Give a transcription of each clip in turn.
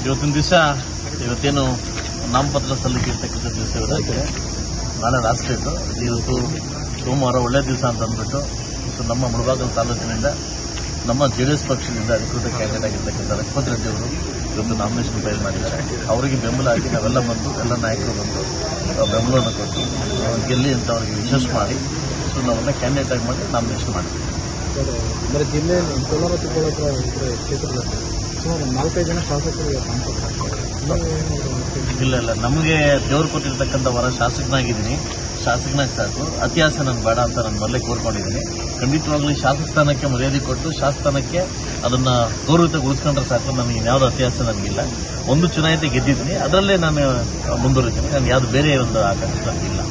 ಇವತ್ತಿನ ದಿವಸ ಇವತ್ತೇನು ನಾಮಪತ್ರ ಸಲ್ಲಿಕೆ ಇರ್ತಕ್ಕಂಥ ದಿವಸ ಇರೋದಾಗಿದೆ. ನಾಳೆ ಲಾಸ್ಟ್ ಡೇಟು. ಇವತ್ತು ಸೋಮವಾರ ಒಳ್ಳೆ ದಿವಸ ಅಂತ ಅಂದ್ಬಿಟ್ಟು ನಮ್ಮ ಮುಳಬಾಗಿಲು ತಾಲೂಕಿನಿಂದ ನಮ್ಮ ಜೆಡಿಎಸ್ ಪಕ್ಷದಿಂದ ಅಧಿಕೃತ ಕ್ಯಾಂಡಿಡೇಟ್ ಆಗಿರ್ತಕ್ಕಂಥ ಲಕ್ಷ್ಮಣ್ ರೆಡ್ಡಿ ಅವರು ಇವತ್ತು ನಾಮಿನೇಷನ್ ಫೈಲ್ ಮಾಡಿದ್ದಾರೆ. ಅವರಿಗೆ ಬೆಂಬಲ ಹಾಕಿ ನಾವೆಲ್ಲ ಬಂದು ಎಲ್ಲ ನಾಯಕರು ಬಂದು ಬೆಂಬಲವನ್ನು ಕೊಟ್ಟು ಗೆಲ್ಲಿ ಅಂತ ಅವರಿಗೆ ವಿಶೇಷ ಮಾಡಿ ನಾವೆಲ್ಲ ಕ್ಯಾಂಡಿಡೇಟ್ ಆಗಿ ಮಾಡಿ ನಾಮಿನೇಷನ್ ಮಾಡಿದ್ದೀವಿ. ಅಂದರೆ ಜಿಲ್ಲೆ ಕೋಲಾರ ಕ್ಷೇತ್ರದ ಸುಮಾರು 4-5 ಜನ ಶಾಸಕರು ಇಲ್ಲ ನಮಗೆ ದೇವರು ಕೊಟ್ಟಿರ್ತಕ್ಕಂಥ ವರ ಶಾಸಕನಾಗಿದ್ದೀನಿ. ಶಾಸಕನಾಗಿ ಸಾಕು, ಅತ್ಯಾಸ ನನಗೆ ಬೇಡ ಅಂತ ನಾನು ಮೊದಲೇ ಕೋರ್ಕೊಂಡಿದ್ದೀನಿ. ಖಂಡಿತವಾಗ್ಲೂ ಶಾಸಕ ಸ್ಥಾನಕ್ಕೆ ಮರ್ಯಾದೆ ಕೊಟ್ಟು ಶಾಸಕಸ್ಥಾನಕ್ಕೆ ಅದನ್ನ ಗೌರವಗೊಳಿಸ್ಕೊಂಡ್ರೆ ಸಾಕು. ನನಗೆ ಇನ್ಯಾವುದೋ ಅತ್ಯಾಸ ನನಗಿಲ್ಲ. ಒಂದು ಚುನಾಯಿತಿ ಗೆದ್ದಿದ್ದೀನಿ, ಅದರಲ್ಲೇ ನಾನು ಮುಂದುವರಿತೀನಿ. ನಾನು ಯಾವುದು ಬೇರೆ ಒಂದು ಆಕಾಂಕ್ಷೆ ನನಗಿಲ್ಲ.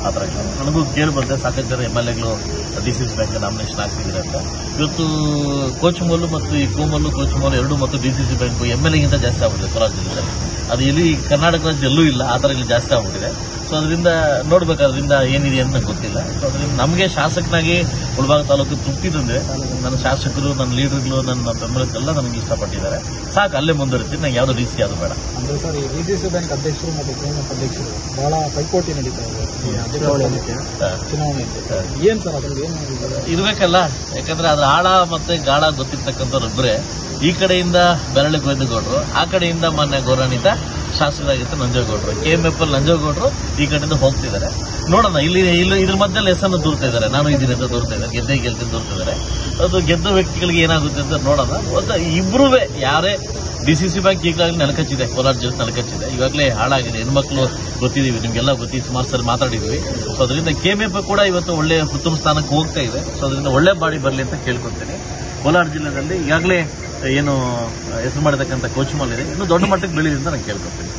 ಆ ಥರ ನನಗೂ ಕೇಳಿ ಬಂದೆ ಸಾಕಷ್ಟು ಜನ MLAಗಳು DCC ಬ್ಯಾಂಕ್ ನಾಮಿನೇಷನ್ ಆಗ್ತಿದ್ದಾರೆ ಅಂತ. ಇವತ್ತು ಕೋಚಮಲ್ಲು ಮತ್ತು ಈ ಕೋಮಲ್ಲು ಕೋಚಮಲ್ಲು ಎರಡು ಮತ್ತು DCC ಬ್ಯಾಂಕ್ MLAಗಿಂತ ಜಾಸ್ತಿ ಆಗ್ಬಿಟ್ಟಿದೆ ಕೋಲಾರ ಜಿಲ್ಲೆಯಲ್ಲಿ. ಅದು ಇಲ್ಲಿ ಕರ್ನಾಟಕ ರಾಜ್ಯದಲ್ಲಿ ಎಲ್ಲೂ ಇಲ್ಲ, ಆ ಥರ ಇಲ್ಲಿ ಜಾಸ್ತಿ ಆಗ್ಬಿಟ್ಟಿದೆ. ಸೊ ಅದರಿಂದ ನೋಡ್ಬೇಕು ಅದರಿಂದ ಏನಿದೆ ಅಂತ ನಂಗೆ ಗೊತ್ತಿಲ್ಲ. ಸೊ ಅದರಿಂದ ನಮಗೆ ಶಾಸಕನಾಗಿ ಮುಳಬಾಗ ತಾಲೂಕು ತೃಪ್ತಿ ತಂದಿದೆ. ನನ್ನ ಶಾಸಕರು, ನನ್ನ ಲೀಡರ್ಗಳು, ನನ್ನ ಬೆಂಬಲಕ್ಕೆಲ್ಲ ನನಗೆ ಇಷ್ಟಪಟ್ಟಿದ್ದಾರೆ. ಸಾಕು, ಅಲ್ಲೇ ಮುಂದುವರಿತೀನಿ. ನಂಗೆ ಯಾವುದೋ DC ಅದು ಬೇಡ. ಅಂದರೆ ಸರ್, ಈ DCC ಬ್ಯಾಂಕ್ ಅಧ್ಯಕ್ಷರು ಮತ್ತು KMF ಅಧ್ಯಕ್ಷರು ಬಹಳ ಪೈಪೋಟಿ ನಡೀತಾ ಇದೆ ಚುನಾವಣೆ. ಏನ್ ಸರ್ ಅದ್ರಲ್ಲಿ ಏನು ಇರಬೇಕಲ್ಲ? ಯಾಕಂದ್ರೆ ಅದ್ರ ಆಳ ಮತ್ತೆ ಗಾಳ ಗೊತ್ತಿರ್ತಕ್ಕಂಥವ್ರೊಬ್ಬರೇ. ಈ ಕಡೆಯಿಂದ ಬೆರಳಿ ಗೋವಿಂದಗೌಡರು, ಆ ಕಡೆಯಿಂದ ಮಾನ್ಯ ಗೌರವಾನ್ವಿತ ಶಾಸಕರಾಗಿದ್ದ ನಂಜೇಗೌಡರು, KMF ನಂಜೇಗೌಡರು ಈ ಕಡೆಯಿಂದ ಹೋಗ್ತಿದ್ದಾರೆ. ನೋಡೋಣ, ಇಲ್ಲಿ ಇದ್ರ ಮಧ್ಯದಲ್ಲಿ ಹೆಸರನ್ನು ದೂರ್ತಾ ಇದ್ದಾರೆ. ನಾನು ಇದೀನಿ ಅಂತ ದೂರ್ತಾ ಇದ್ದಾರೆ, ಗೆಲ್ತೀನಿ ದೂರ್ತಾ ಇದ್ದಾರೆ. ಅದು ಗೆದ್ದ ವ್ಯಕ್ತಿಗಳಿಗೆ ಏನಾಗುತ್ತೆ ಅಂತ ನೋಡೋಣ. ಇಬ್ರು ಯಾರೇ DCC ಬ್ಯಾಂಕ್ ಈಗಾಗಲೇ ನೆಲಕಚ್ಚಿದೆ, ಕೋಲಾರ ಜಿಲ್ಲೆ ನೆಲಕಚ್ಚಿದೆ. ಇವಾಗಲೇ ಹಾಳಾಗಿದೆ. ಹೆಣ್ಮಕ್ಳು ಗೊತ್ತಿದೀವಿ, ನಿಮ್ಗೆಲ್ಲ ಗೊತ್ತಿ ಸುಮಾರು ಸರಿ ಮಾತಾಡಿದ್ವಿ. ಸೊ ಅದರಿಂದ KMF ಕೂಡ ಇವತ್ತು ಒಳ್ಳೆ ಉತ್ತಮ ಸ್ಥಾನಕ್ಕೆ ಹೋಗ್ತಾ ಇದೆ. ಸೊ ಅದರಿಂದ ಒಳ್ಳೆ ಬಾಡಿ ಬರಲಿ ಅಂತ ಕೇಳ್ಕೊತೀನಿ. ಕೋಲಾರ ಜಿಲ್ಲೆಯಲ್ಲಿ ಈಗಾಗಲೇ ಏನು ಹೆಸರು ಮಾಡಿರ್ತಕ್ಕಂಥ ಕೋಚಮಲ್ ಇದೆ, ಇನ್ನು ದೊಡ್ಡ ಮಟ್ಟಕ್ಕೆ ಬೆಳೀಲಿ ಅಂತ ನಾನು ಕೇಳ್ಕೊತೀನಿ.